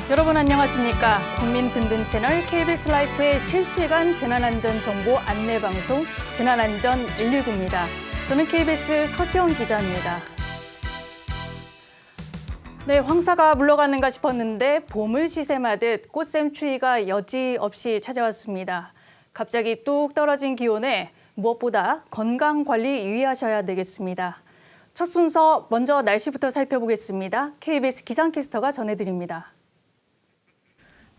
여러분 안녕하십니까? 국민 든든 채널 KBS 라이프의 실시간 재난안전정보 안내방송 재난안전 119입니다. 저는 KBS 서지영 기자입니다. 네, 황사가 물러가는가 싶었는데 봄을 시샘하듯 꽃샘추위가 여지없이 찾아왔습니다. 갑자기 뚝 떨어진 기온에 무엇보다 건강관리 유의하셔야 되겠습니다. 첫 순서 먼저 날씨부터 살펴보겠습니다. KBS 기상캐스터가 전해드립니다.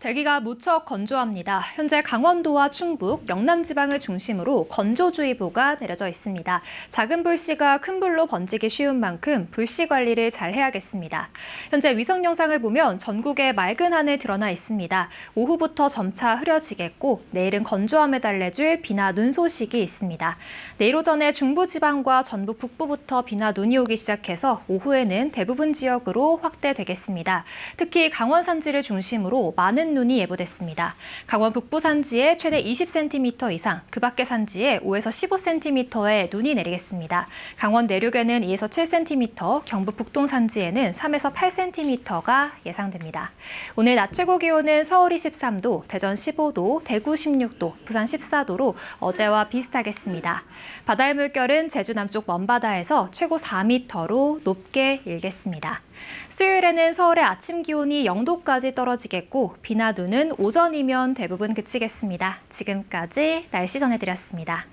대기가 무척 건조합니다. 현재 강원도와 충북, 영남 지방을 중심으로 건조주의보가 내려져 있습니다. 작은 불씨가 큰 불로 번지기 쉬운 만큼 불씨 관리를 잘 해야겠습니다. 현재 위성 영상을 보면 전국에 맑은 하늘 드러나 있습니다. 오후부터 점차 흐려지겠고 내일은 건조함에 달래줄 비나 눈 소식이 있습니다. 내일 오전에 중부지방과 전북 북부부터 비나 눈이 오기 시작해서 오후에는 대부분 지역으로 확대되겠습니다. 특히 강원 산지를 중심으로 많은 눈이 예보됐습니다. 강원 북부 산지에 최대 20cm 이상, 그 밖의 산지에 5에서 15cm의 눈이 내리겠습니다. 강원 내륙에는 2에서 7cm, 경북 북동 산지에는 3에서 8cm가 예상됩니다. 오늘 낮 최고 기온은 서울이 13도, 대전 15도, 대구 16도, 부산 14도로 어제와 비슷하겠습니다. 바다의 물결은 제주 남쪽 먼바다에서 최고 4m로 높게 일겠습니다. 수요일에는 서울의 아침 기온이 0도까지 떨어지겠고 비나 눈은 오전이면 대부분 그치겠습니다. 지금까지 날씨 전해드렸습니다.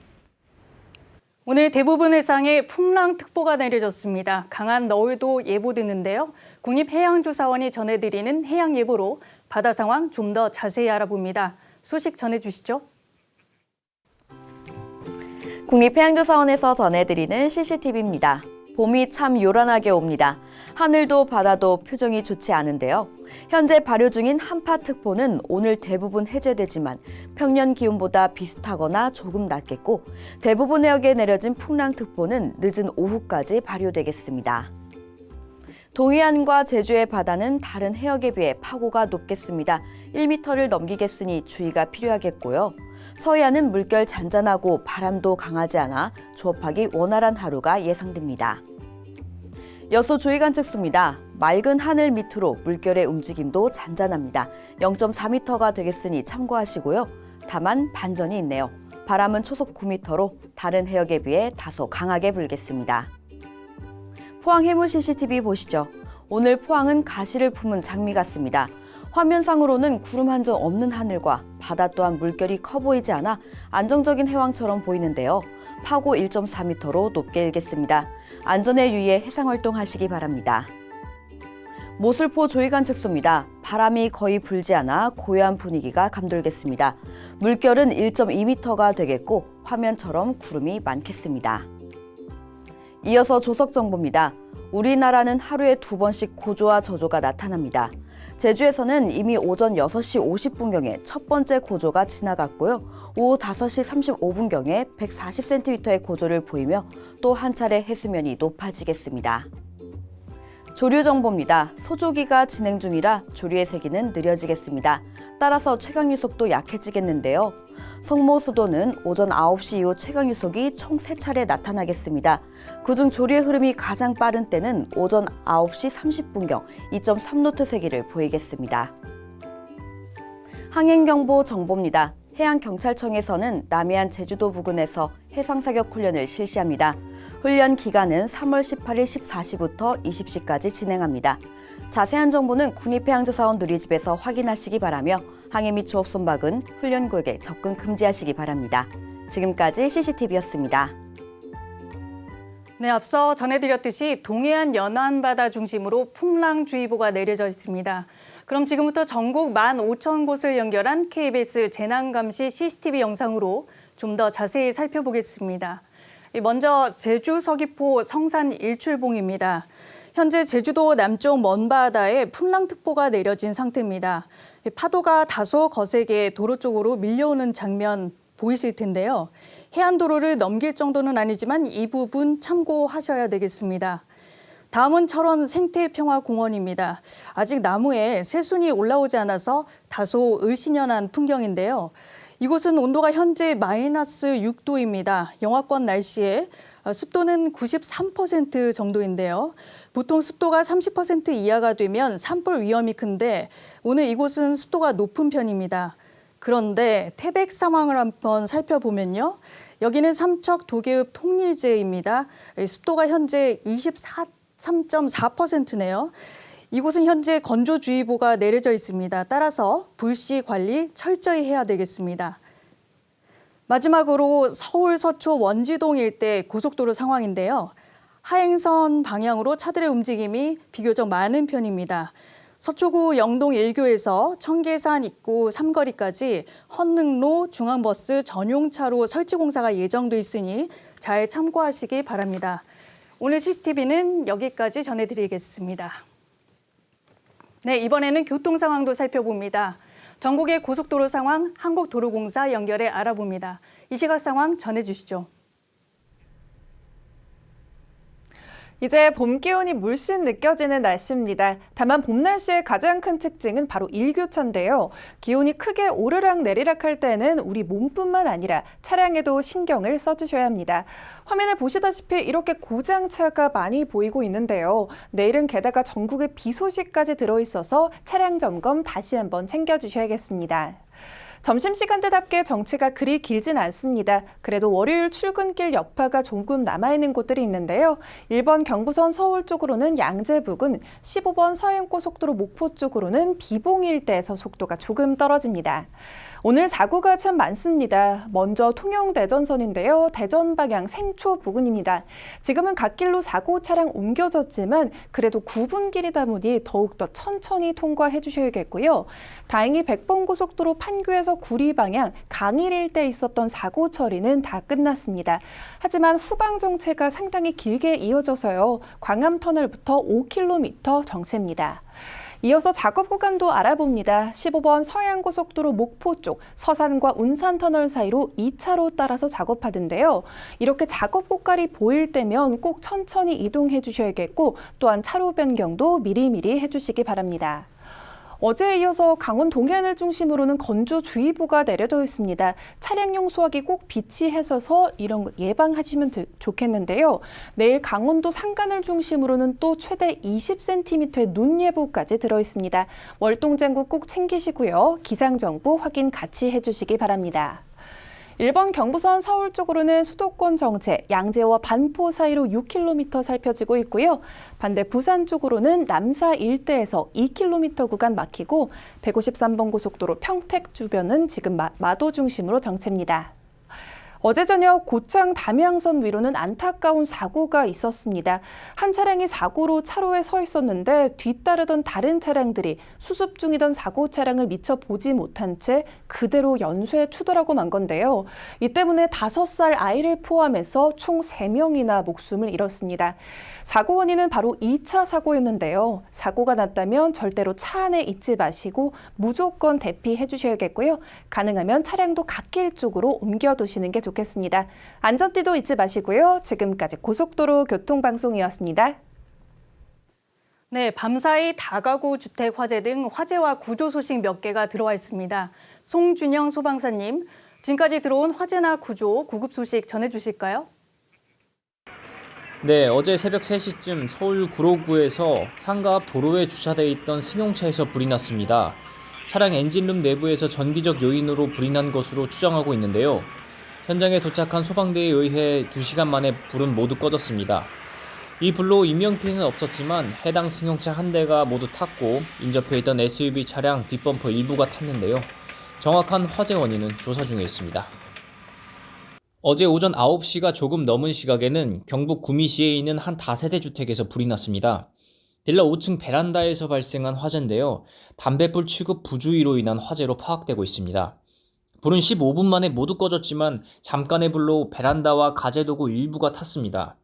오늘 대부분 해상에 풍랑특보가 내려졌습니다. 강한 너울도 예보되는데요. 국립해양조사원이 전해드리는 해양예보로 바다 상황 좀 더 자세히 알아봅니다. 소식 전해주시죠. 국립해양조사원에서 전해드리는 CCTV입니다. 봄이 참 요란하게 옵니다. 하늘도 바다도 표정이 좋지 않은데요. 현재 발효 중인 한파특보는 오늘 대부분 해제되지만 평년 기온보다 비슷하거나 조금 낮겠고 대부분 해역에 내려진 풍랑특보는 늦은 오후까지 발효되겠습니다. 동해안과 제주의 바다는 다른 해역에 비해 파고가 높겠습니다. 1m를 넘기겠으니 주의가 필요하겠고요. 서해안은 물결 잔잔하고 바람도 강하지 않아 조업하기 원활한 하루가 예상됩니다. 여수 조이관측소입니다. 맑은 하늘 밑으로 물결의 움직임도 잔잔합니다. 0.4m가 되겠으니 참고하시고요. 다만 반전이 있네요. 바람은 초속 9m로 다른 해역에 비해 다소 강하게 불겠습니다. 포항 해무 CCTV 보시죠. 오늘 포항은 가시를 품은 장미 같습니다. 화면상으로는 구름 한 점 없는 하늘과 바다 또한 물결이 커 보이지 않아 안정적인 해왕처럼 보이는데요. 파고 1.4m로 높게 일겠습니다. 안전에 유의해 해상활동하시기 바랍니다. 모슬포 조이관측소입니다. 바람이 거의 불지 않아 고요한 분위기가 감돌겠습니다. 물결은 1.2m가 되겠고 화면처럼 구름이 많겠습니다. 이어서 조석정보입니다. 우리나라는 하루에 2번씩 고조와 저조가 나타납니다. 제주에서는 이미 오전 6시 50분경에 첫 번째 고조가 지나갔고요. 오후 5시 35분경에 140cm의 고조를 보이며 또 한 차례 해수면이 높아지겠습니다. 조류 정보입니다. 소조기가 진행 중이라 조류의 세기는 느려지겠습니다. 따라서 최강유속도 약해지겠는데요. 성모수도는 오전 9시 이후 최강유속이 총 3차례 나타나겠습니다. 그중 조류의 흐름이 가장 빠른 때는 오전 9시 30분경 2.3노트 세기를 보이겠습니다. 항행경보 정보입니다. 해양경찰청에서는 남해안 제주도 부근에서 해상사격 훈련을 실시합니다. 훈련 기간은 3월 18일 14시부터 20시까지 진행합니다. 자세한 정보는 국립해양조사원 누리집에서 확인하시기 바라며 항해 및 조업 선박은 훈련구역에 접근 금지하시기 바랍니다. 지금까지 CCTV였습니다. 네, 앞서 전해드렸듯이 동해안 연안바다 중심으로 풍랑주의보가 내려져 있습니다. 그럼 지금부터 전국 15,000곳을 연결한 KBS 재난감시 CCTV 영상으로 좀 더 자세히 살펴보겠습니다. 먼저 제주 서귀포 성산 일출봉입니다. 현재 제주도 남쪽 먼바다에 풍랑특보가 내려진 상태입니다. 파도가 다소 거세게 도로 쪽으로 밀려오는 장면 보이실 텐데요. 해안도로를 넘길 정도는 아니지만 이 부분 참고하셔야 되겠습니다. 다음은 철원 생태평화공원입니다. 아직 나무에 새순이 올라오지 않아서 다소 을씨년한 풍경인데요. 이곳은 온도가 현재 마이너스 6도입니다. 영하권 날씨에 습도는 93% 정도인데요. 보통 습도가 30% 이하가 되면 산불 위험이 큰데 오늘 이곳은 습도가 높은 편입니다. 그런데 태백 상황을 한번 살펴보면요. 여기는 삼척 도계읍 통리제입니다. 습도가 현재 23.4%네요. 이곳은 현재 건조주의보가 내려져 있습니다. 따라서 불씨 관리 철저히 해야 되겠습니다. 마지막으로 서울 서초 원지동 일대 고속도로 상황인데요. 하행선 방향으로 차들의 움직임이 비교적 많은 편입니다. 서초구 영동 1교에서 청계산 입구 삼거리까지 헌능로 중앙버스 전용차로 설치 공사가 예정돼 있으니 잘 참고하시기 바랍니다. 오늘 CCTV는 여기까지 전해드리겠습니다. 네, 이번에는 교통 상황도 살펴봅니다. 전국의 고속도로 상황 한국도로공사 연결해 알아봅니다. 이 시각 상황 전해주시죠. 이제 봄 기온이 물씬 느껴지는 날씨입니다. 다만 봄 날씨의 가장 큰 특징은 바로 일교차인데요. 기온이 크게 오르락 내리락 할 때는 우리 몸뿐만 아니라 차량에도 신경을 써주셔야 합니다. 화면을 보시다시피 이렇게 고장차가 많이 보이고 있는데요. 내일은 게다가 전국에 비 소식까지 들어있어서 차량 점검 다시 한번 챙겨주셔야겠습니다. 점심시간대답게 정체가 그리 길진 않습니다. 그래도 월요일 출근길 여파가 조금 남아있는 곳들이 있는데요. 1번 경부선 서울 쪽으로는 양재 부근, 15번 서해안고속도로 목포 쪽으로는 비봉 일대에서 속도가 조금 떨어집니다. 오늘 사고가 참 많습니다. 먼저 통영-대전선인데요. 대전 방향 생초 부근입니다. 지금은 갓길로 사고 차량 옮겨졌지만 그래도 9분 길이다 보니 더욱더 천천히 통과해 주셔야겠고요. 다행히 백번고속도로 판교에서 구리 방향 강일 일대에 있었던 사고 처리는 다 끝났습니다. 하지만 후방 정체가 상당히 길게 이어져서요. 광암터널부터 5km 정체입니다. 이어서 작업 구간도 알아봅니다. 15번 서해안고속도로 목포 쪽 서산과 운산터널 사이로 2차로 따라서 작업하던데요. 이렇게 작업 고깔이 보일 때면 꼭 천천히 이동해 주셔야겠고 또한 차로 변경도 미리미리 해주시기 바랍니다. 어제에 이어서 강원 동해안을 중심으로는 건조주의보가 내려져 있습니다. 차량용 소화기 꼭 비치해서서 이런 것 예방하시면 좋겠는데요. 내일 강원도 산간을 중심으로는 또 최대 20cm의 눈 예보까지 들어있습니다. 월동장구 꼭 챙기시고요. 기상정보 확인 같이 해주시기 바랍니다. 1번 경부선 서울 쪽으로는 수도권 정체, 양재와 반포 사이로 6km 살펴지고 있고요. 반대 부산 쪽으로는 남사 일대에서 2km 구간 막히고 153번 고속도로 평택 주변은 지금 마도 중심으로 정체입니다. 어제 저녁 고창 담양선 위로는 안타까운 사고가 있었습니다. 한 차량이 사고로 차로에 서 있었는데 뒤따르던 다른 차량들이 수습 중이던 사고 차량을 미처 보지 못한 채 그대로 연쇄 추돌하고 만 건데요. 이 때문에 5살 아이를 포함해서 총 3명이나 목숨을 잃었습니다. 사고 원인은 바로 2차 사고였는데요. 사고가 났다면 절대로 차 안에 있지 마시고 무조건 대피해 주셔야겠고요. 가능하면 차량도 갓길 쪽으로 옮겨두시는 게 좋겠습니다. 안전띠도 잊지 마시고요. 지금까지 고속도로 교통방송이었습니다. 네, 밤사이 다가구 주택 화재 등 화재와 구조 소식 몇 개가 들어와 있습니다. 송준영 소방사님, 지금까지 들어온 화재나 구조, 구급 소식 전해주실까요? 네, 어제 새벽 3시쯤 서울 구로구에서 상가 앞 도로에 주차되어 있던 승용차에서 불이 났습니다. 차량 엔진룸 내부에서 전기적 요인으로 불이 난 것으로 추정하고 있는데요. 현장에 도착한 소방대에 의해 2시간 만에 불은 모두 꺼졌습니다. 이 불로 인명피해는 없었지만 해당 승용차 한 대가 모두 탔고 인접해 있던 SUV 차량 뒷범퍼 일부가 탔는데요. 정확한 화재 원인은 조사 중에 있습니다. 어제 오전 9시가 조금 넘은 시각에는 경북 구미시에 있는 한 다세대 주택에서 불이 났습니다. 빌라 5층 베란다에서 발생한 화재인데요. 담뱃불 취급 부주의로 인한 화재로 파악되고 있습니다. 불은 15분 만에 모두 꺼졌지만 잠깐의 불로 베란다와 가재도구 일부가 탔습니다.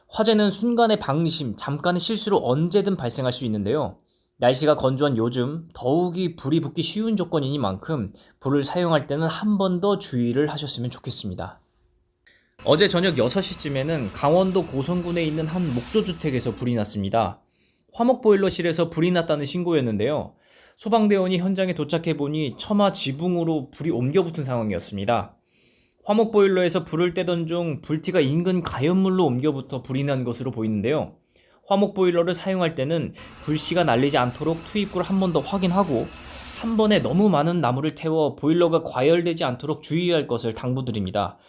화재는 순간의 방심, 잠깐의 실수로 언제든 발생할 수 있는데요. 날씨가 건조한 요즘 더욱이 불이 붙기 쉬운 조건이니만큼 불을 사용할 때는 한 번 더 주의를 하셨으면 좋겠습니다. 어제 저녁 6시쯤에는 강원도 고성군에 있는 한 목조주택에서 불이 났습니다. 화목보일러실에서 불이 났다는 신고였는데요. 소방대원이 현장에 도착해 보니 처마 지붕으로 불이 옮겨 붙은 상황이었습니다. 화목 보일러에서 불을 떼던 중 불티가 인근 가연물로 옮겨 붙어 불이 난 것으로 보이는데요. 화목 보일러를 사용할 때는 불씨가 날리지 않도록 투입구를 한 번 더 확인하고 한 번에 너무 많은 나무를 태워 보일러가 과열되지 않도록 주의할 것을 당부드립니다.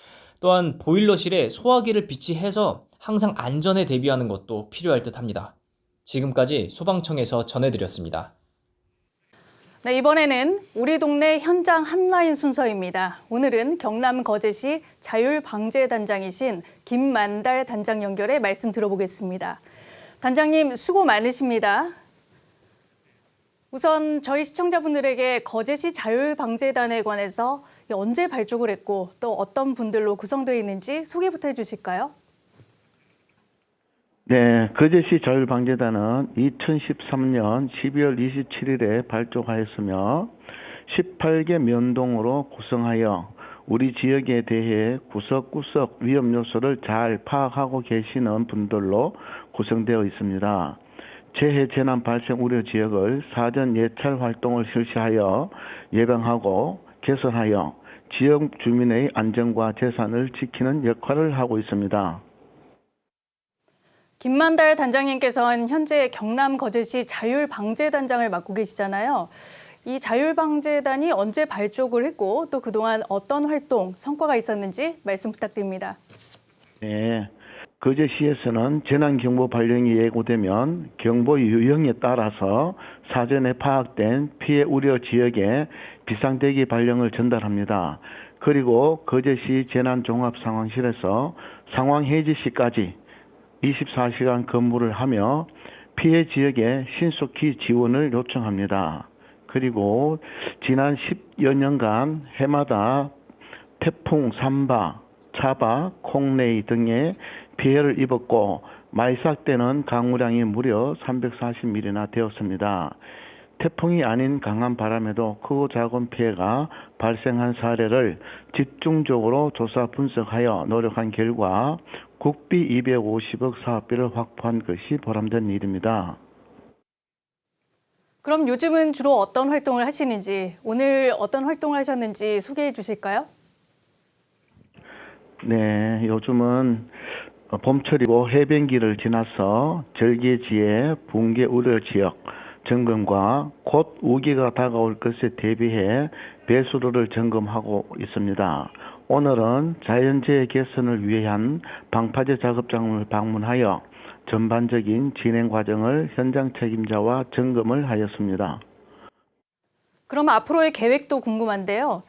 또한 보일러실에 소화기를 비치해서 항상 안전에 대비하는 것도 필요할 듯합니다. 지금까지 소방청에서 전해드렸습니다. 네, 이번에는 우리 동네 현장 핫라인 순서입니다. 오늘은 경남 거제시 자율방재단장이신 김만달 단장 연결해 말씀 들어보겠습니다. 단장님 수고 많으십니다. 우선 저희 시청자분들에게 거제시 자율방재단에 관해서 언제 발족을 했고 또 어떤 분들로 구성되어 있는지 소개부터 해주실까요? 네, 거제시 자율방재단은 2013년 12월 27일에 발족하였으며 18개 면동으로 구성하여 우리 지역에 대해 구석구석 위험 요소를 잘 파악하고 계시는 분들로 구성되어 있습니다. 재해 재난 발생 우려 지역을 사전 예찰 활동을 실시하여 예방하고 개선하여 지역 주민의 안전과 재산을 지키는 역할을 하고 있습니다. 김만달 단장님께서는 현재 경남 거제시 자율방재단장을 맡고 계시잖아요. 이 자율방재단이 언제 발족을 했고 또 그동안 어떤 활동, 성과가 있었는지 말씀 부탁드립니다. 네, 거제시에서는 재난경보 발령이 예고되면 경보 유형에 따라서 사전에 파악된 피해 우려 지역에 비상대기 발령을 전달합니다. 그리고 거제시 재난종합상황실에서 상황 해지 시까지 24시간 근무를 하며 피해 지역에 신속히 지원을 요청합니다. 그리고 지난 10여 년간 해마다 태풍 삼바, 차바, 콩레이 등의 피해를 입었고 말삭 때는 강우량이 무려 340mm나 되었습니다. 태풍이 아닌 강한 바람에도 크고 작은 피해가 발생한 사례를 집중적으로 조사 분석하여 노력한 결과 국비 250억 사업비를 확보한 것이 보람된 일입니다. 그럼 요즘은 주로 어떤 활동을 하시는지, 오늘 어떤 활동을 하셨는지 소개해 주실까요? 네, 요즘은 봄철이고 해변기를 지나서 절기지의 붕괴 우려 지역 점검과 곧 우기가 다가올 것에 대비해 배수로를 점검하고 있습니다. 오늘은 자연재해 개선을 위한 방파제 작업장을 방문하여 전반적인 진행 과정을 현장 책임자와 점검을 하였습니다. 그럼 앞으로의 계획도 궁금한데요.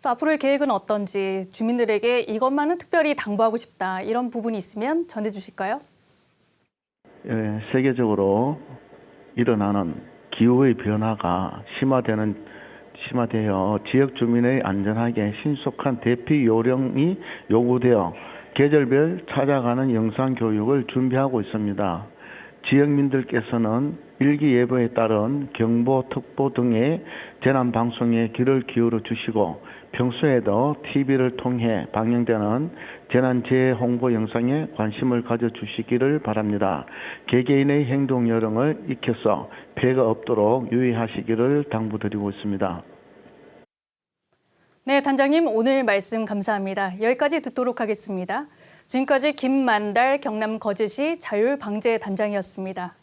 또 앞으로의 계획은 어떤지 주민들에게 이것만은 특별히 당부하고 싶다 이런 부분이 있으면 전해 주실까요? 예, 세계적으로 일어나는 기후의 변화가 심화되어 지역 주민의 안전하게 신속한 대피 요령이 요구되어 계절별 찾아가는 영상 교육을 준비하고 있습니다. 지역민들께서는 일기예보에 따른 경보, 특보 등의 재난 방송에 귀를 기울여 주시고 평소에도 TV를 통해 방영되는 재난재해 홍보 영상에 관심을 가져주시기를 바랍니다. 개개인의 행동 요령을 익혀서 피해가 없도록 유의하시기를 당부드리고 있습니다. 네, 단장님 오늘 말씀 감사합니다. 여기까지 듣도록 하겠습니다. 지금까지 김만달 경남 거제시 자율방재단장이었습니다.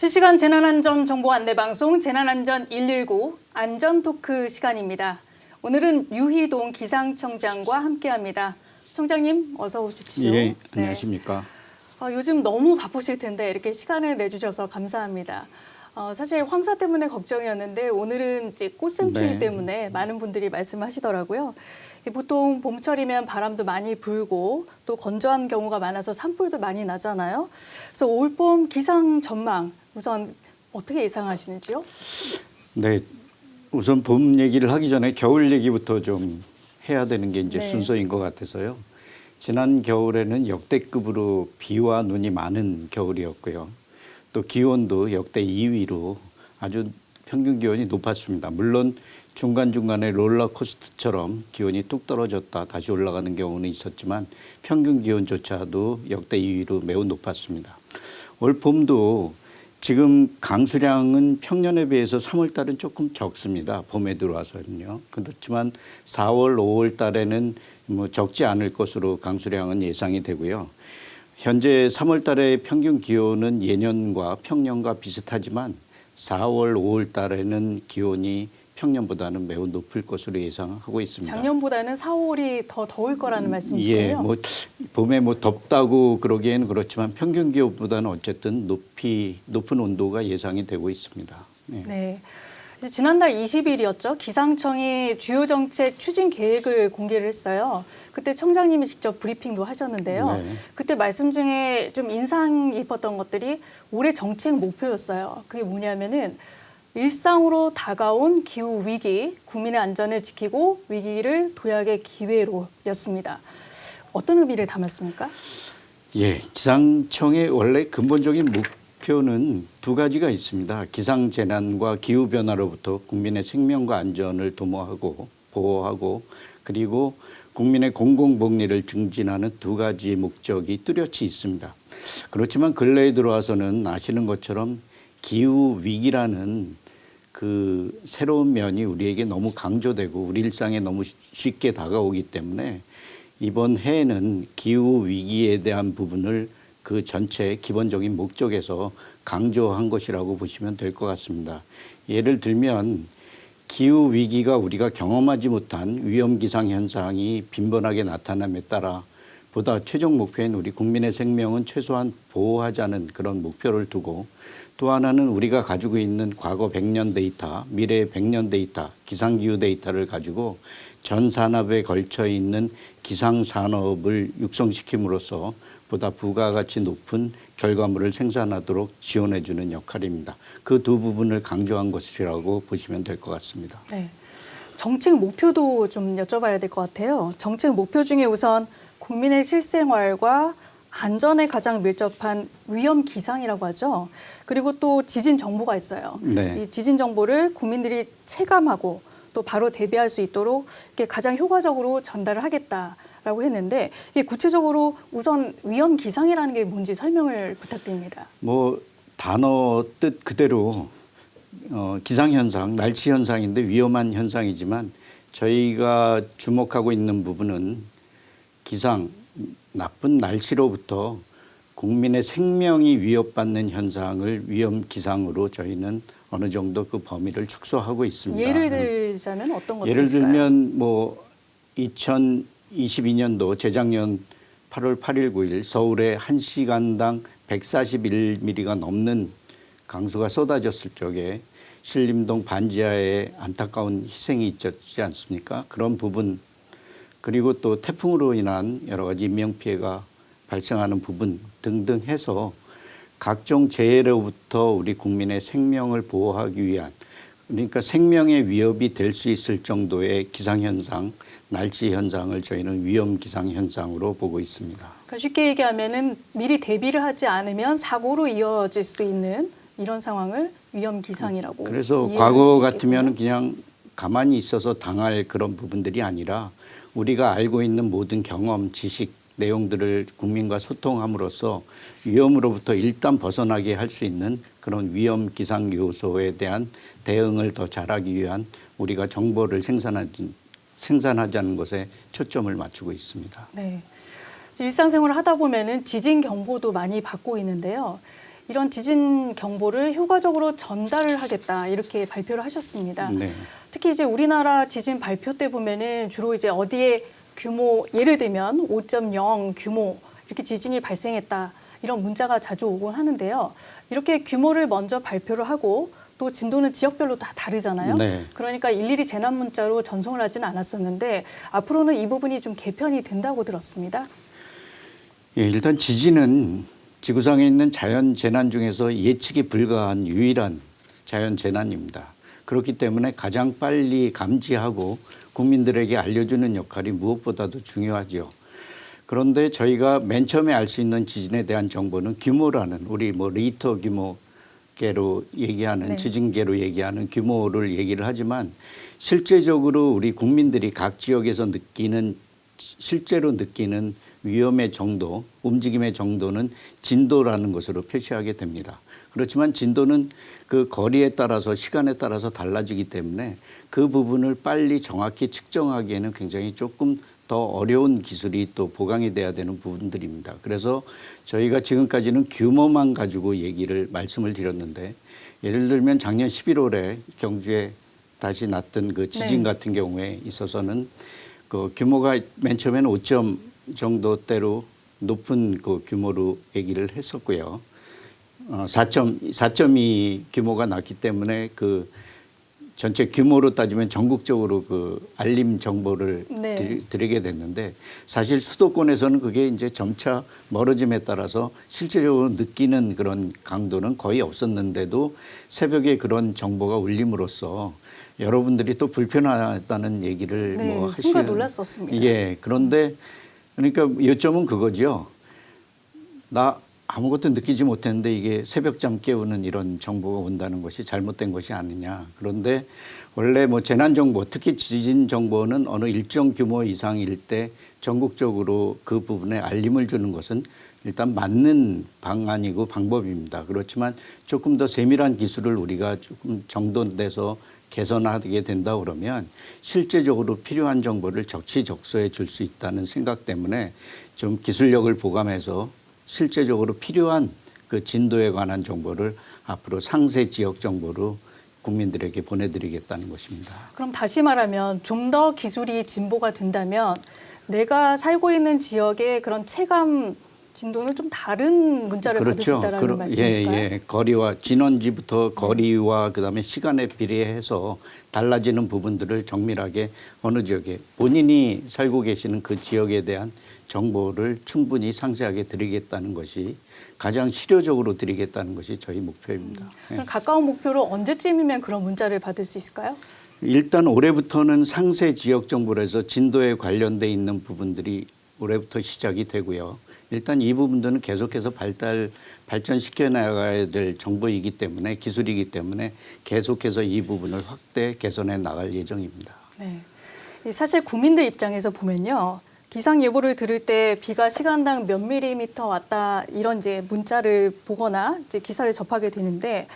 실시간 재난안전 정보 안내 방송 재난안전 119 안전토크 시간입니다. 오늘은 유희동 기상청장과 함께합니다. 청장님 어서 오십시오. 예, 안녕하십니까. 요즘 너무 바쁘실 텐데 이렇게 시간을 내주셔서 감사합니다. 사실 황사 때문에 걱정이었는데 오늘은 이제 꽃샘추위 네. 때문에 많은 분들이 말씀하시더라고요. 보통 봄철이면 바람도 많이 불고 또 건조한 경우가 많아서 산불도 많이 나잖아요. 그래서 올봄 기상 전망 우선 어떻게 예상하시는지요? 네, 우선 봄 얘기를 하기 전에 겨울 얘기부터 좀 해야 되는 게 이제 네. 순서인 것 같아서요. 지난 겨울에는 역대급으로 비와 눈이 많은 겨울이었고요. 또 기온도 역대 2위로 아주 평균 기온이 높았습니다. 물론 중간중간에 롤러코스터처럼 기온이 뚝 떨어졌다 다시 올라가는 경우는 있었지만 평균 기온조차도 역대 2위로 매우 높았습니다. 올 봄도 지금 강수량은 평년에 비해서 3월 달은 조금 적습니다. 봄에 들어와서는요. 그렇지만 4월, 5월 달에는 뭐 적지 않을 것으로 강수량은 예상이 되고요. 현재 3월 달의 평균 기온은 예년과 평년과 비슷하지만 4월, 5월 달에는 기온이 평년보다는 매우 높을 것으로 예상하고 있습니다. 작년보다는 4, 5월이 더 더울 거라는 말씀이시고요. 예, 뭐 봄에 뭐 덥다고 그러기에는 그렇지만 평균 기온보다는 어쨌든 높은 온도가 예상이 되고 있습니다. 네. 네. 이제 지난달 20일이었죠. 기상청이 주요 정책 추진 계획을 공개를 했어요. 그때 청장님이 직접 브리핑도 하셨는데요. 네. 그때 말씀 중에 좀 인상 깊었던 것들이 올해 정책 목표였어요. 그게 뭐냐면은 일상으로 다가온 기후 위기, 국민의 안전을 지키고 위기를 도약의 기회로였습니다. 어떤 의미를 담았습니까? 예, 기상청의 원래 근본적인 목표는 두 가지가 있습니다. 기상재난과 기후변화로부터 국민의 생명과 안전을 도모하고 보호하고 그리고 국민의 공공복리를 증진하는 두 가지 목적이 뚜렷이 있습니다. 그렇지만 근래에 들어와서는 아시는 것처럼 기후위기라는 그 새로운 면이 우리에게 너무 강조되고 우리 일상에 너무 쉽게 다가오기 때문에 이번 해에는 기후 위기에 대한 부분을 그 전체 기본적인 목적에서 강조한 것이라고 보시면 될 것 같습니다. 예를 들면 기후 위기가 우리가 경험하지 못한 위험 기상 현상이 빈번하게 나타남에 따라 보다 최종 목표인 우리 국민의 생명은 최소한 보호하자는 그런 목표를 두고 또 하나는 우리가 가지고 있는 과거 100년 데이터, 미래 100년 데이터, 기상기후 데이터를 가지고 전 산업에 걸쳐 있는 기상산업을 육성시킴으로써 보다 부가가치 높은 결과물을 생산하도록 지원해주는 역할입니다. 그 두 부분을 강조한 것이라고 보시면 될 것 같습니다. 네. 정책 목표도 좀 여쭤봐야 될 것 같아요. 정책 목표 중에 우선 국민의 실생활과 안전에 가장 밀접한 위험 기상이라고 하죠. 그리고 또 지진 정보가 있어요. 네. 이 지진 정보를 국민들이 체감하고 또 바로 대비할 수 있도록 이렇게 가장 효과적으로 전달을 하겠다라고 했는데 이게 구체적으로 우선 위험 기상이라는 게 뭔지 설명을 부탁드립니다. 뭐 단어 뜻 그대로 기상현상, 날씨현상인데 위험한 현상이지만 저희가 주목하고 있는 부분은 기상, 나쁜 날씨로부터 국민의 생명이 위협받는 현상을 위험 기상으로 저희는 어느 정도 그 범위를 축소하고 있습니다. 예를 들자면 어떤 것들이 예를 있을까요? 들면 뭐 2022년도 재작년 8월 8일 9일 서울에 1시간당 141mm가 넘는 강수가 쏟아졌을 적에 신림동 반지하에 안타까운 희생이 있었지 않습니까? 그런 부분 그리고 또 태풍으로 인한 여러 가지 인명피해가 발생하는 부분 등등 해서 각종 재해로부터 우리 국민의 생명을 보호하기 위한 그러니까 생명의 위협이 될 수 있을 정도의 기상현상, 날씨현상을 저희는 위험기상현상으로 보고 있습니다. 그러니까 쉽게 얘기하면은 미리 대비를 하지 않으면 사고로 이어질 수도 있는 이런 상황을 위험기상이라고 그래서 이해할 과거 수 같으면 있겠군요. 그냥 가만히 있어서 당할 그런 부분들이 아니라 우리가 알고 있는 모든 경험, 지식, 내용들을 국민과 소통함으로써 위험으로부터 일단 벗어나게 할 수 있는 그런 위험 기상 요소에 대한 대응을 더 잘하기 위한 우리가 정보를 생산하자는 것에 초점을 맞추고 있습니다. 네. 일상생활을 하다 보면은 지진 경보도 많이 받고 있는데요. 이런 지진 경보를 효과적으로 전달을 하겠다 이렇게 발표를 하셨습니다. 네. 특히 이제 우리나라 지진 발표 때 보면은 주로 이제 어디에 규모 예를 들면 5.0 규모 이렇게 지진이 발생했다 이런 문자가 자주 오곤 하는데요. 이렇게 규모를 먼저 발표를 하고 또 진도는 지역별로 다 다르잖아요. 네. 그러니까 일일이 재난 문자로 전송을 하지는 않았었는데 앞으로는 이 부분이 좀 개편이 된다고 들었습니다. 예, 일단 지진은 지구상에 있는 자연 재난 중에서 예측이 불가한 유일한 자연 재난입니다. 그렇기 때문에 가장 빨리 감지하고 국민들에게 알려주는 역할이 무엇보다도 중요하죠. 그런데 저희가 맨 처음에 알 수 있는 지진에 대한 정보는 규모라는 우리 뭐 리터 규모계로 얘기하는 네. 지진계로 얘기하는 규모를 얘기를 하지만 실제적으로 우리 국민들이 각 지역에서 느끼는 실제로 느끼는 위험의 정도, 움직임의 정도는 진도라는 것으로 표시하게 됩니다. 그렇지만 진도는 그 거리에 따라서 시간에 따라서 달라지기 때문에 그 부분을 빨리 정확히 측정하기에는 굉장히 조금 더 어려운 기술이 또 보강이 돼야 되는 부분들입니다. 그래서 저희가 지금까지는 규모만 가지고 말씀을 드렸는데 예를 들면 작년 11월에 경주에 다시 났던 그 지진 네. 같은 경우에 있어서는 그 규모가 맨 처음에는 5점 정도대로 높은 그 규모로 얘기를 했었고요. 4.2 규모가 났기 때문에 그 전체 규모로 따지면 전국적으로 그 알림 정보를 네. 드리게 됐는데 사실 수도권에서는 그게 이제 점차 멀어짐에 따라서 실제적으로 느끼는 그런 강도는 거의 없었는데도 새벽에 그런 정보가 울림으로써 여러분들이 또 불편하다는 얘기를 네, 뭐 순간 놀랐었습니다. 예, 그런데 그러니까 요점은 그거죠. 나 아무것도 느끼지 못했는데 이게 새벽잠 깨우는 이런 정보가 온다는 것이 잘못된 것이 아니냐. 그런데 원래 뭐 재난정보, 특히 지진 정보는 어느 일정 규모 이상일 때 전국적으로 그 부분에 알림을 주는 것은 일단 맞는 방안이고 방법입니다. 그렇지만 조금 더 세밀한 기술을 우리가 조금 정돈돼서 개선하게 된다 그러면 실제적으로 필요한 정보를 적시적소에 줄 수 있다는 생각 때문에 좀 기술력을 보강해서 실제적으로 필요한 그 진도에 관한 정보를 앞으로 상세 지역 정보로 국민들에게 보내드리겠다는 것입니다. 그럼 다시 말하면 좀 더 기술이 진보가 된다면 내가 살고 있는 지역의 그런 체감 진도는 좀 다른 문자를 받을 수 있다는 말씀이실까요? 예. 거리와 진원지부터 거리와 그다음에 시간에 비례해서 달라지는 부분들을 정밀하게 어느 지역에 본인이 살고 계시는 그 지역에 대한 정보를 충분히 상세하게 드리겠다는 것이 가장 실효적으로 드리겠다는 것이 저희 목표입니다. 그럼 가까운 목표로 언제쯤이면 그런 문자를 받을 수 있을까요? 일단 올해부터는 상세 지역 정보로 해서 진도에 관련돼 있는 부분들이 올해부터 시작이 되고요. 일단 이 부분들은 계속해서 발전시켜 나가야 될 정보이기 때문에 기술이기 때문에 계속해서 이 부분을 확대 개선해 나갈 예정입니다. 네. 사실 국민들 입장에서 보면요. 기상 예보를 들을 때 비가 시간당 몇 밀리미터 왔다 이런 이제 문자를 보거나 이제 기사를 접하게 되는데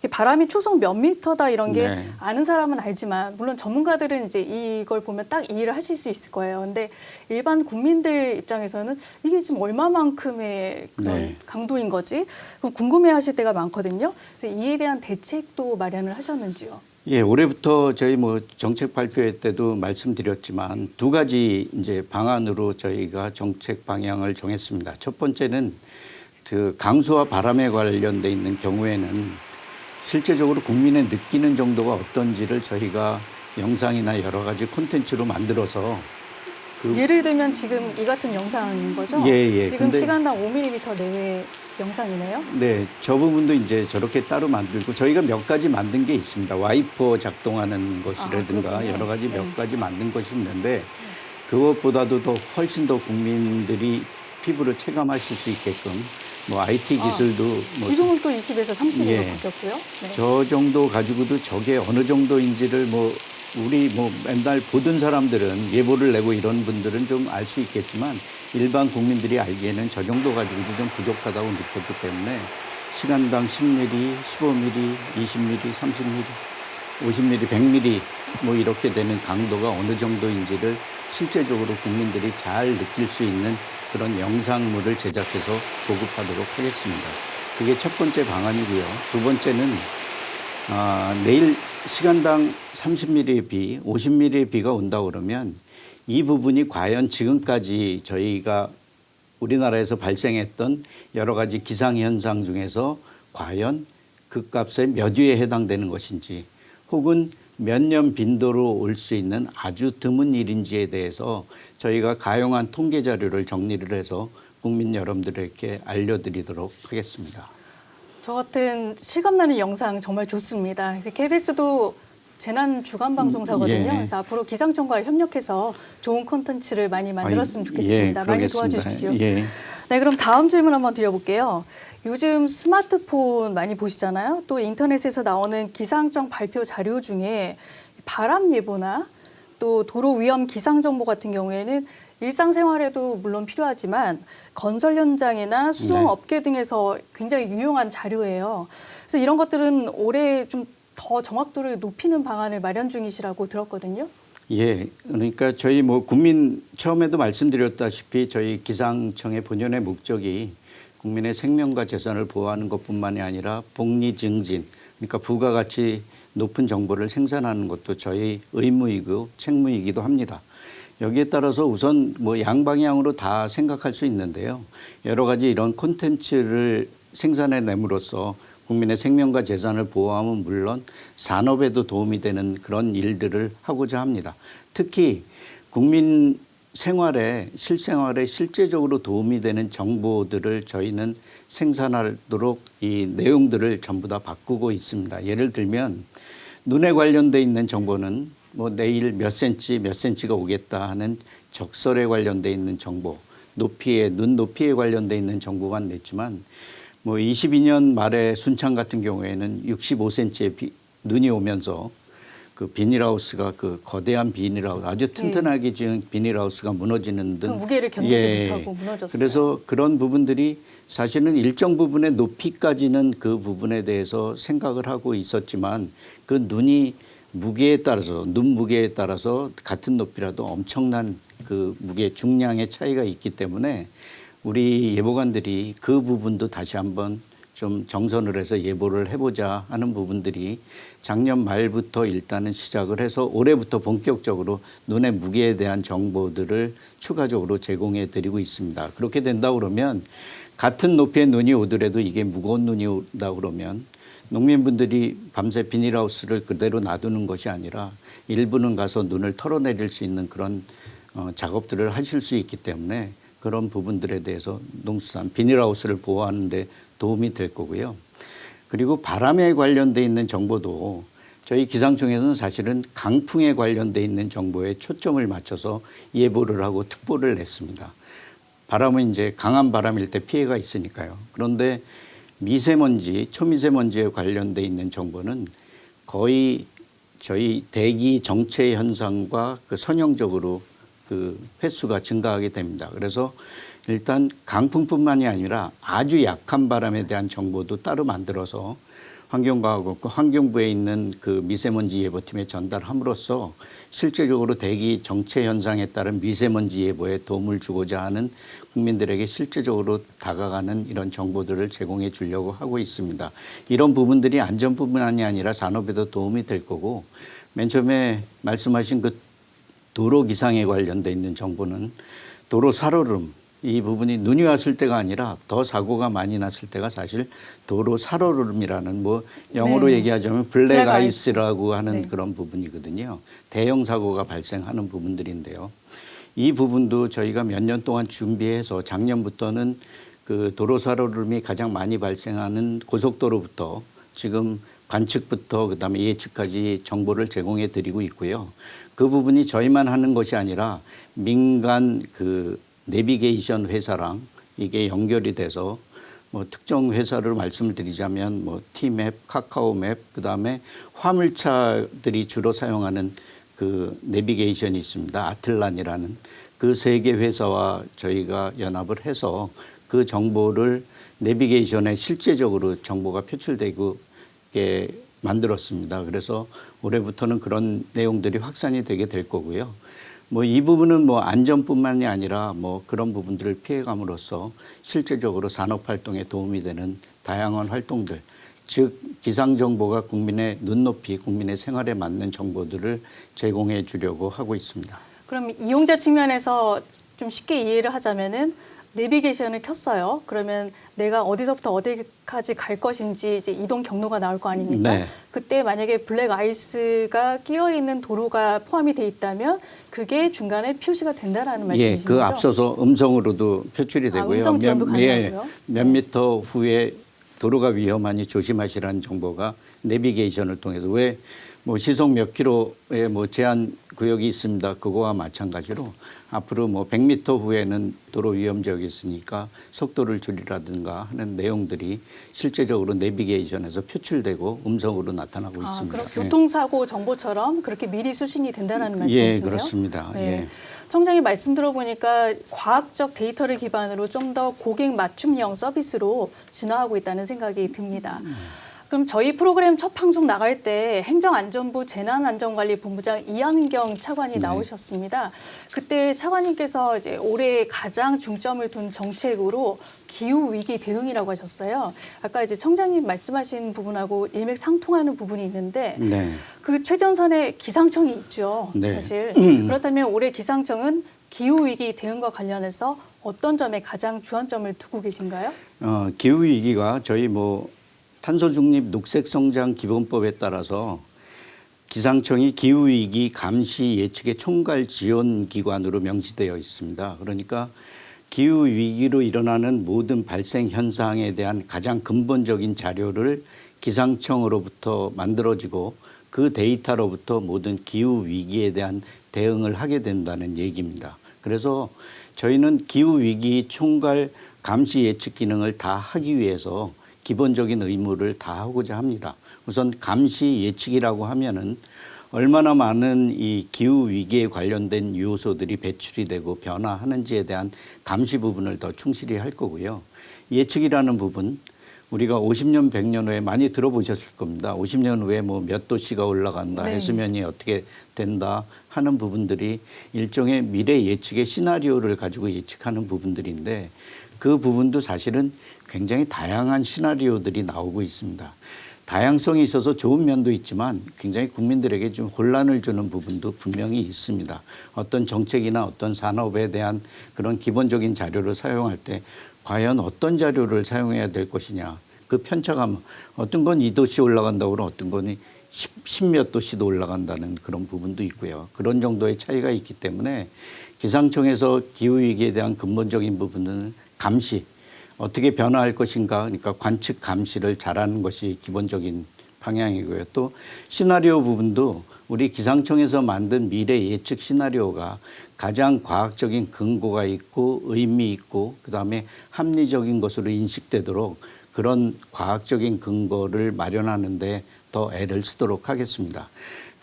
바람이 초속 몇 미터다 이런 게 네. 아는 사람은 알지만 물론 전문가들은 이제 이걸 보면 딱 이해를 하실 수 있을 거예요. 근데 일반 국민들 입장에서는 이게 지금 얼마만큼의 그런 네. 강도인 거지? 궁금해하실 때가 많거든요. 그래서 이에 대한 대책도 마련을 하셨는지요? 예, 올해부터 저희 뭐 정책 발표회 때도 말씀드렸지만 두 가지 이제 방안으로 저희가 정책 방향을 정했습니다. 첫 번째는 그 강수와 바람에 관련돼 있는 경우에는 실제적으로 국민의 느끼는 정도가 어떤지를 저희가 영상이나 여러 가지 콘텐츠로 만들어서 예를 들면 지금 이 같은 영상인 거죠? 예. 지금 근데 시간당 5mm 내외 영상이네요. 네, 저 부분도 이제 저렇게 따로 만들고 저희가 몇 가지 만든 게 있습니다. 와이퍼 작동하는 것이라든가 그렇군요. 여러 가지 네. 몇 가지 만든 것이 있는데 그것보다도 더 훨씬 더 국민들이 피부로 체감하실 수 있게끔 뭐 IT 기술도 뭐 지금은 또 20에서 30으로 예. 바뀌었고요. 네. 저 정도 가지고도 저게 어느 정도인지를 뭐 우리 뭐 맨날 보던 사람들은 예보를 내고 이런 분들은 좀 알 수 있겠지만 일반 국민들이 알기에는 저 정도 가지고도 좀 부족하다고 느꼈기 때문에 시간당 10mm, 15mm, 20mm, 30mm, 50mm, 100mm 뭐 이렇게 되는 강도가 어느 정도인지를 실제적으로 국민들이 잘 느낄 수 있는 그런 영상물을 제작해서 보급하도록 하겠습니다. 그게 첫 번째 방안이고요. 두 번째는 내일 시간당 30mm의 비, 50mm의 비가 온다 그러면 이 부분이 과연 지금까지 저희가 우리나라에서 발생했던 여러 가지 기상현상 중에서 과연 그 값의 몇 위에 해당되는 것인지 혹은 몇 년 빈도로 올 수 있는 아주 드문 일인지에 대해서 저희가 가용한 통계 자료를 정리를 해서 국민 여러분들에게 알려드리도록 하겠습니다. 저 같은 실감나는 영상 정말 좋습니다. KBS도 재난 주간 방송사거든요. 예. 그래서 앞으로 기상청과 협력해서 좋은 콘텐츠를 많이 만들었으면 좋겠습니다. 예, 많이 그러겠습니다. 도와주십시오. 예. 네, 그럼 다음 질문 한번 드려볼게요. 요즘 스마트폰 많이 보시잖아요. 또 인터넷에서 나오는 기상청 발표 자료 중에 바람 예보나 또 도로 위험 기상 정보 같은 경우에는 일상생활에도 물론 필요하지만 건설 현장이나 수송업계 등에서 굉장히 유용한 자료예요. 그래서 이런 것들은 올해 좀 더 정확도를 높이는 방안을 마련 중이시라고 들었거든요. 예, 그러니까 저희 국민 처음에도 말씀드렸다시피 저희 기상청의 본연의 목적이 국민의 생명과 재산을 보호하는 것뿐만이 아니라 복리 증진, 그러니까 부가가치 높은 정보를 생산하는 것도 저희 의무이고 책무이기도 합니다. 여기에 따라서 우선 양방향으로 다 생각할 수 있는데요. 여러 가지 이런 콘텐츠를 생산해냄으로써 국민의 생명과 재산을 보호하면 물론 산업에도 도움이 되는 그런 일들을 하고자 합니다. 특히 국민 생활에 실생활에 실제적으로 도움이 되는 정보들을 저희는 생산하도록 이 내용들을 전부 다 바꾸고 있습니다. 예를 들면 눈에 관련돼 있는 정보는 내일 몇 센치가 오겠다 하는 적설에 관련돼 있는 정보, 눈 높이에 관련돼 있는 정보만 냈지만 22년 말에 순창 같은 경우에는 65cm의 눈이 오면서 그 비닐하우스가 그 거대한 비닐하우스 아주 튼튼하게 지은 비닐하우스가 무너지는 등 그 무게를 견디지 못하고 무너졌어요. 그래서 그런 부분들이 사실은 일정 부분의 높이까지는 그 부분에 대해서 생각을 하고 있었지만 그 눈이 눈 무게에 따라서 같은 높이라도 엄청난 그 무게 중량의 차이가 있기 때문에 우리 예보관들이 그 부분도 다시 한번 좀 정선을 해서 예보를 해보자 하는 부분들이 작년 말부터 일단은 시작을 해서 올해부터 본격적으로 눈의 무게에 대한 정보들을 추가적으로 제공해 드리고 있습니다. 그렇게 된다 그러면 같은 높이의 눈이 오더라도 이게 무거운 눈이 온다 그러면 농민분들이 밤새 비닐하우스를 그대로 놔두는 것이 아니라 일부는 가서 눈을 털어내릴 수 있는 그런 작업들을 하실 수 있기 때문에 그런 부분들에 대해서 농수산 비닐하우스를 보호하는 데 도움이 될 거고요. 그리고 바람에 관련돼 있는 정보도 저희 기상청에서는 사실은 강풍에 관련돼 있는 정보에 초점을 맞춰서 예보를 하고 특보를 냈습니다. 바람은 이제 강한 바람일 때 피해가 있으니까요. 그런데 미세먼지, 초미세먼지에 관련돼 있는 정보는 거의 저희 대기 정체 현상과 그 선형적으로 그 횟수가 증가하게 됩니다. 그래서 일단 강풍뿐만이 아니라 아주 약한 바람에 대한 정보도 따로 만들어서 환경과학원과 환경부에 있는 그 미세먼지 예보팀에 전달함으로써 실제적으로 대기 정체 현상에 따른 미세먼지 예보에 도움을 주고자 하는 국민들에게 실제적으로 다가가는 이런 정보들을 제공해 주려고 하고 있습니다. 이런 부분들이 안전뿐만이 아니라 산업에도 도움이 될 거고 맨 처음에 말씀하신 그 도로 기상에 관련돼 있는 정보는 도로 살얼음 이 부분이 눈이 왔을 때가 아니라 더 사고가 많이 났을 때가 사실 도로 살얼음이라는 영어로 얘기하자면 블랙 아이스라고 하는 그런 부분이거든요. 대형 사고가 발생하는 부분들인데요. 이 부분도 저희가 몇 년 동안 준비해서 작년부터는 그 도로 살얼음이 가장 많이 발생하는 고속도로부터 지금 관측부터 그다음에 예측까지 정보를 제공해 드리고 있고요. 그 부분이 저희만 하는 것이 아니라 민간 그 내비게이션 회사랑 이게 연결이 돼서 특정 회사를 말씀을 드리자면 T맵, 카카오맵, 그다음에 화물차들이 주로 사용하는 그 내비게이션이 있습니다. 아틀란이라는 그 세 개 회사와 저희가 연합을 해서 그 정보를 내비게이션에 실제적으로 정보가 표출되고 만들었습니다. 그래서 올해부터는 그런 내용들이 확산이 되게 될 거고요. 뭐 이 부분은 뭐 안전뿐만이 아니라 뭐 그런 부분들을 피해감으로써 실제적으로 산업 활동에 도움이 되는 다양한 활동들, 즉 기상 정보가 국민의 눈높이, 국민의 생활에 맞는 정보들을 제공해 주려고 하고 있습니다. 그럼 이용자 측면에서 좀 쉽게 이해를 하자면은 내비게이션을 켰어요. 그러면 내가 어디서부터 어디까지 갈 것인지 이제 이동 경로가 나올 거 아닙니까? 네. 그때 만약에 블랙 아이스가 끼어 있는 도로가 포함이 돼 있다면 그게 중간에 표시가 된다라는 말씀이신 그 거죠? 앞서서 음성으로도 표출이 되고요. 음성 지원도 가능하고요? 몇 미터 후에 도로가 위험하니 조심하시라는 정보가 내비게이션을 통해서 왜 뭐 시속 몇 킬로의 뭐 제한 구역이 있습니다. 그거와 마찬가지로 앞으로 뭐 100m 후에는 도로 위험 지역이 있으니까 속도를 줄이라든가 하는 내용들이 실제적으로 내비게이션에서 표출되고 음성으로 나타나고 있습니다. 그럼 교통사고 정보처럼 그렇게 미리 수신이 된다는 말씀이시네요? 예, 그렇습니다. 네. 예. 청장님 말씀 들어보니까 과학적 데이터를 기반으로 좀 더 고객 맞춤형 서비스로 진화하고 있다는 생각이 듭니다. 그럼 저희 프로그램 첫 방송 나갈 때 행정안전부 재난안전관리본부장 이한경 차관이 나오셨습니다. 그때 차관님께서 이제 올해 가장 중점을 둔 정책으로 기후 위기 대응이라고 하셨어요. 아까 이제 청장님 말씀하신 부분하고 일맥상통하는 부분이 있는데 네. 그 최전선에 기상청이 있죠. 네. 사실. 그렇다면 올해 기상청은 기후 위기 대응과 관련해서 어떤 점에 가장 주안점을 두고 계신가요? 기후 위기가 저희 뭐 탄소 중립 녹색 성장 기본법에 따라서 기상청이 기후 위기 감시 예측의 총괄 지원 기관으로 명시되어 있습니다. 그러니까 기후 위기로 일어나는 모든 발생 현상에 대한 가장 근본적인 자료를 기상청으로부터 만들어지고 그 데이터로부터 모든 기후 위기에 대한 대응을 하게 된다는 얘기입니다. 그래서 저희는 기후 위기 총괄 감시 예측 기능을 다 하기 위해서 기본적인 의무를 다 하고자 합니다. 우선 감시 예측이라고 하면은 얼마나 많은 이 기후 위기에 관련된 요소들이 배출이 되고 변화하는지에 대한 감시 부분을 더 충실히 할 거고요. 예측이라는 부분 우리가 50년, 100년 후에 많이 들어보셨을 겁니다. 50년 후에 뭐 몇 도씨가 올라간다, 네. 해수면이 어떻게 된다 하는 부분들이 일종의 미래 예측의 시나리오를 가지고 예측하는 부분들인데 그 부분도 사실은 굉장히 다양한 시나리오들이 나오고 있습니다. 다양성이 있어서 좋은 면도 있지만 굉장히 국민들에게 좀 혼란을 주는 부분도 분명히 있습니다. 어떤 정책이나 어떤 산업에 대한 그런 기본적인 자료를 사용할 때 과연 어떤 자료를 사용해야 될 것이냐. 그 편차가 어떤 건 2도씨 올라간다고 그러면 어떤 건 10몇 도씨도 올라간다는 그런 부분도 있고요. 그런 정도의 차이가 있기 때문에 기상청에서 기후위기에 대한 근본적인 부분은 감시, 어떻게 변화할 것인가, 그러니까 관측 감시를 잘하는 것이 기본적인 방향이고요. 또 시나리오 부분도 우리 기상청에서 만든 미래 예측 시나리오가 가장 과학적인 근거가 있고 의미 있고 그다음에 합리적인 것으로 인식되도록 그런 과학적인 근거를 마련하는데 더 애를 쓰도록 하겠습니다.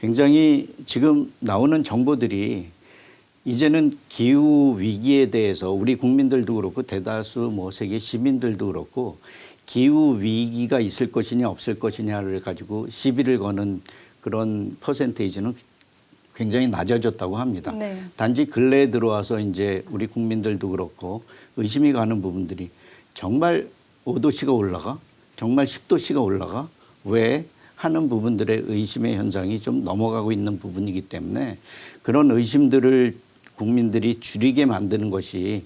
굉장히 지금 나오는 정보들이 이제는 기후 위기에 대해서 우리 국민들도 그렇고 대다수 뭐 세계 시민들도 그렇고 기후 위기가 있을 것이냐 없을 것이냐를 가지고 시비를 거는 그런 퍼센테이지는 굉장히 낮아졌다고 합니다. 네. 단지 근래에 들어와서 이제 우리 국민들도 그렇고 의심이 가는 부분들이 정말 5도씨가 올라가? 정말 10도씨가 올라가? 왜? 하는 부분들의 의심의 현상이 좀 넘어가고 있는 부분이기 때문에 그런 의심들을 국민들이 줄이게 만드는 것이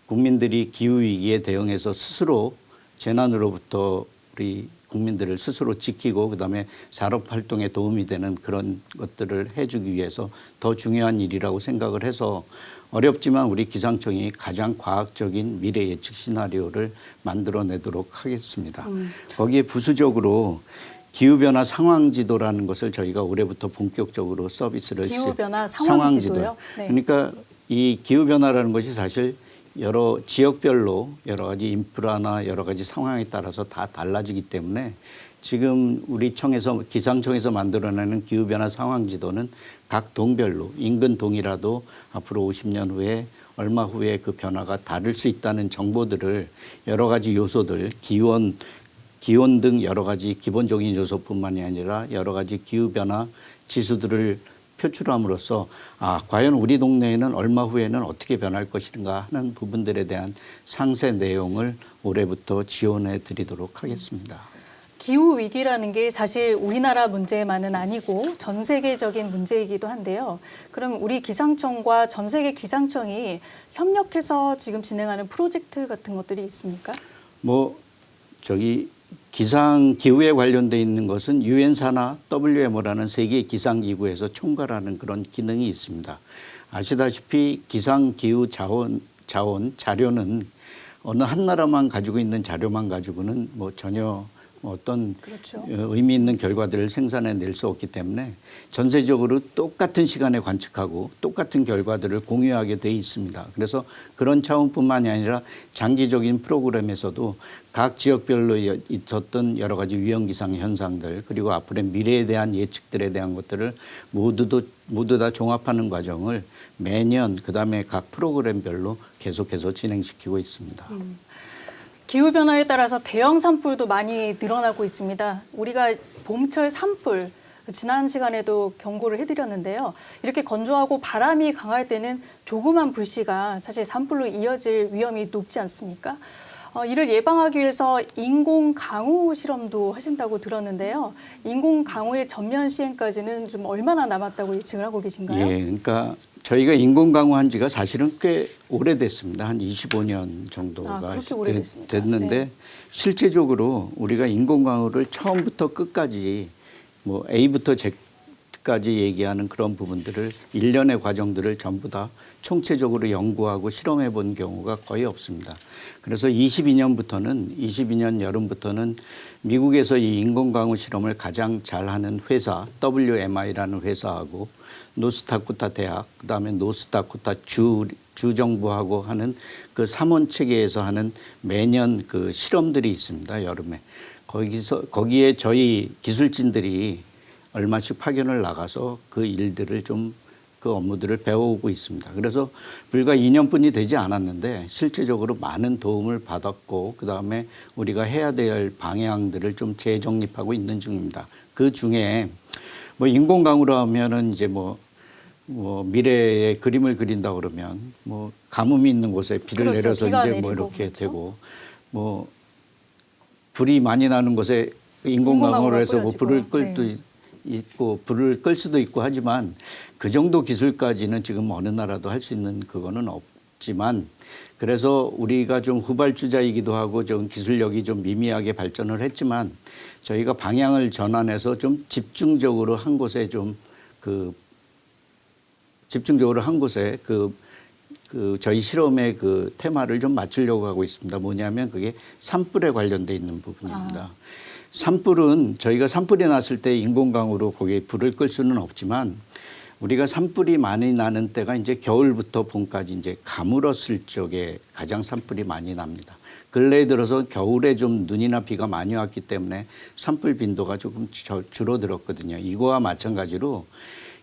국민들이 기후위기에 대응해서 스스로 재난으로부터 우리 국민들을 스스로 지키고 그다음에 산업활동에 도움이 되는 그런 것들을 해주기 위해서 더 중요한 일이라고 생각을 해서 어렵지만 우리 기상청이 가장 과학적인 미래 예측 시나리오를 만들어내도록 하겠습니다. 거기에 부수적으로 기후변화 상황지도라는 것을 저희가 올해부터 본격적으로 서비스를 기후변화 상황지도요? 네. 그러니까 이 기후변화라는 것이 사실 여러 지역별로 여러 가지 인프라나 여러 가지 상황에 따라서 다 달라지기 때문에 지금 우리 청에서 기상청에서 만들어내는 기후변화 상황지도는 각 동별로 인근 동이라도 앞으로 50년 후에 얼마 후에 그 변화가 다를 수 있다는 정보들을 여러 가지 요소들 기온 등 여러 가지 기본적인 요소뿐만이 아니라 여러 가지 기후변화 지수들을 표출함으로써 과연 우리 동네에는 얼마 후에는 어떻게 변할 것인가 하는 부분들에 대한 상세 내용을 올해부터 지원해 드리도록 하겠습니다. 기후 위기라는 게 사실 우리나라 문제만은 아니고 전 세계적인 문제이기도 한데요. 그럼 우리 기상청과 전 세계 기상청이 협력해서 지금 진행하는 프로젝트 같은 것들이 있습니까? 기후에 관련돼 있는 것은 유엔사나 WMO라는 세계 기상기구에서 총괄하는 그런 기능이 있습니다. 아시다시피 기상기후 자료는 어느 한 나라만 가지고 있는 자료만 가지고는 전혀 어떤 그렇죠. 의미 있는 결과들을 생산해낼 수 없기 때문에 전세적으로 똑같은 시간에 관측하고 똑같은 결과들을 공유하게 돼 있습니다. 그래서 그런 차원뿐만이 아니라 장기적인 프로그램에서도 각 지역별로 있었던 여러 가지 위험기상 현상들 그리고 앞으로의 미래에 대한 예측들에 대한 것들을 모두 다 종합하는 과정을 매년 그다음에 각 프로그램별로 계속해서 진행시키고 있습니다. 기후변화에 따라서 대형 산불도 많이 늘어나고 있습니다. 우리가 봄철 산불, 지난 시간에도 경고를 해드렸는데요. 이렇게 건조하고 바람이 강할 때는 조그만 불씨가 사실 산불로 이어질 위험이 높지 않습니까? 이를 예방하기 위해서 인공 강우 실험도 하신다고 들었는데요. 인공 강우의 전면 시행까지는 좀 얼마나 남았다고 예측을 하고 계신가요? 예, 그러니까 저희가 인공 강우한 지가 사실은 꽤 오래됐습니다. 한 25년 정도가 그렇게 오래됐습니다. 됐는데 네. 실제적으로 우리가 인공 강우를 처음부터 끝까지 A부터 Z까지 얘기하는 그런 부분들을 일련의 과정들을 전부 다 총체적으로 연구하고 실험해 본 경우가 거의 없습니다. 그래서 22년 여름부터는 미국에서 이 인공 강우 실험을 가장 잘하는 회사 WMI라는 회사하고 노스다코타 대학, 그다음에 노스다코타 주정부하고 하는 그 3원 체계에서 하는 매년 그 실험들이 있습니다. 여름에. 거기에 저희 기술진들이 얼마씩 파견을 나가서 그 일들을 그 업무들을 배워오고 있습니다. 그래서 불과 2년뿐이 되지 않았는데 실질적으로 많은 도움을 받았고 그다음에 우리가 해야 될 방향들을 좀 재정립하고 있는 중입니다. 그 중에 인공 강우라 하면은 이제 미래의 그림을 그린다 그러면 가뭄이 있는 곳에 비를 그렇죠. 내려서 비가 이제 내리고 이렇게 그렇죠. 되고 불이 많이 나는 곳에 인공 강우를 해서 불을 끌 수도 있고 불을 끌 수도 있고 하지만 그 정도 기술까지는 지금 어느 나라도 할 수 있는 그거는 없지만 그래서 우리가 좀 후발주자이기도 하고 좀 기술력이 좀 미미하게 발전을 했지만 저희가 방향을 전환해서 좀 집중적으로 한 곳에 저희 실험의 그 테마를 좀 맞추려고 하고 있습니다. 뭐냐면 그게 산불에 관련돼 있는 부분입니다. 산불은 저희가 산불이 났을 때 인공강우로 거기에 불을 끌 수는 없지만 우리가 산불이 많이 나는 때가 이제 겨울부터 봄까지 이제 가물었을 적에 가장 산불이 많이 납니다. 근래에 들어서 겨울에 좀 눈이나 비가 많이 왔기 때문에 산불 빈도가 조금 줄어들었거든요. 이거와 마찬가지로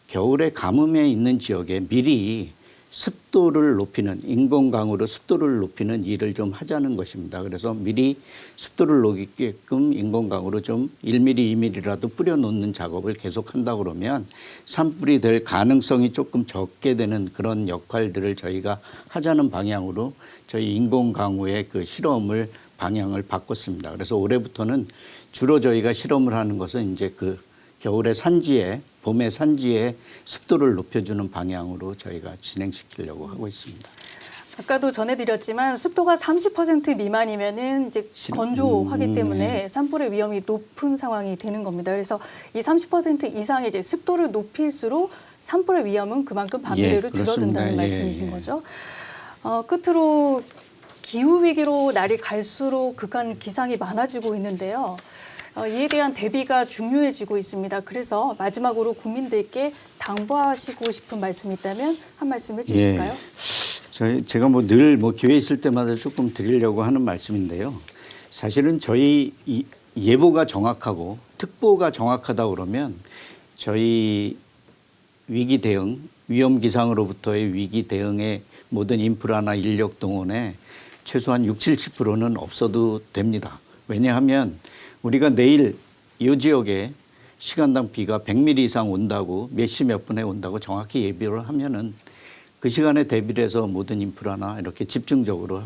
겨울에 가뭄에 있는 지역에 미리 습도를 높이는 인공강우로 습도를 높이는 일을 좀 하자는 것입니다. 그래서 미리 습도를 높이게끔 인공강우로 좀 1mm, 2mm라도 뿌려놓는 작업을 계속한다 그러면 산불이 될 가능성이 조금 적게 되는 그런 역할들을 저희가 하자는 방향으로 저희 인공강우의 그 실험을 방향을 바꿨습니다. 그래서 올해부터는 주로 저희가 실험을 하는 것은 이제 그 겨울의 산지에 봄의 산지에 습도를 높여주는 방향으로 저희가 진행시키려고 하고 있습니다. 아까도 전해드렸지만 습도가 30% 미만이면은 이제 건조하기 때문에 산불의 위험이 높은 상황이 되는 겁니다. 그래서 이 30% 이상의 이제 습도를 높일수록 산불의 위험은 그만큼 반비례로 줄어든다는 말씀이신 거죠. 끝으로 기후 위기로 날이 갈수록 극한 기상이 많아지고 있는데요. 이에 대한 대비가 중요해지고 있습니다. 그래서 마지막으로 국민들께 당부하시고 싶은 말씀이 있다면 한 말씀 해주실까요? 제가 늘 기회 있을 때마다 조금 드리려고 하는 말씀인데요. 사실은 저희 예보가 정확하고 특보가 정확하다 그러면 저희 위기 대응, 위험 기상으로부터의 위기 대응의 모든 인프라나 인력 동원에 최소한 60-70%는 없어도 됩니다. 왜냐하면 우리가 내일 이 지역에 시간당 비가 100mm 이상 온다고 몇 시 몇 분에 온다고 정확히 예비를 하면은 그 시간에 대비를 해서 모든 인프라나 이렇게 집중적으로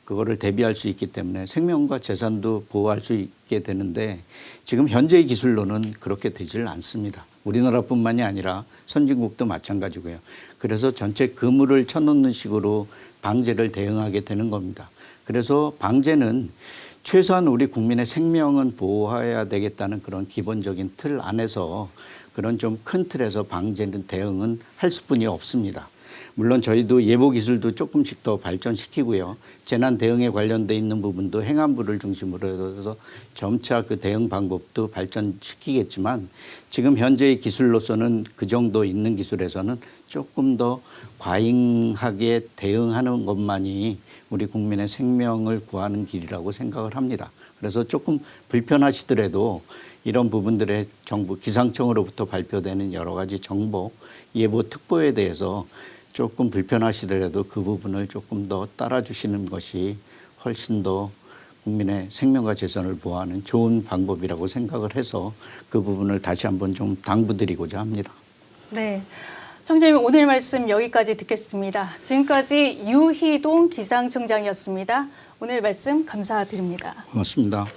그거를 대비할 수 있기 때문에 생명과 재산도 보호할 수 있게 되는데 지금 현재의 기술로는 그렇게 되질 않습니다. 우리나라뿐만이 아니라 선진국도 마찬가지고요. 그래서 전체 그물을 쳐놓는 식으로 방제를 대응하게 되는 겁니다. 그래서 방제는 최소한 우리 국민의 생명은 보호해야 되겠다는 그런 기본적인 틀 안에서 그런 좀 큰 틀에서 방제는 대응은 할 수뿐이 없습니다. 물론 저희도 예보 기술도 조금씩 더 발전시키고요. 재난 대응에 관련돼 있는 부분도 행안부를 중심으로 해서 점차 그 대응 방법도 발전시키겠지만 지금 현재의 기술로서는 그 정도 있는 기술에서는 조금 더 과잉하게 대응하는 것만이 우리 국민의 생명을 구하는 길이라고 생각을 합니다. 그래서 조금 불편하시더라도 이런 부분들의 정부 기상청으로부터 발표되는 여러 가지 정보, 예보 특보에 대해서 조금 불편하시더라도 그 부분을 조금 더 따라주시는 것이 훨씬 더 국민의 생명과 재산을 보호하는 좋은 방법이라고 생각을 해서 그 부분을 다시 한번 좀 당부드리고자 합니다. 네. 청장님 오늘 말씀 여기까지 듣겠습니다. 지금까지 유희동 기상청장이었습니다. 오늘 말씀 감사드립니다. 고맙습니다.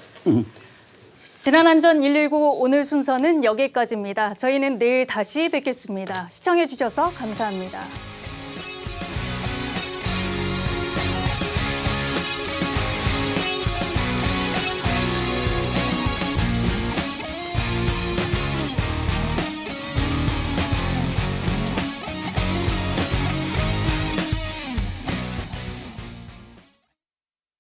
재난안전 119 오늘 순서는 여기까지입니다. 저희는 내일 다시 뵙겠습니다. 시청해 주셔서 감사합니다.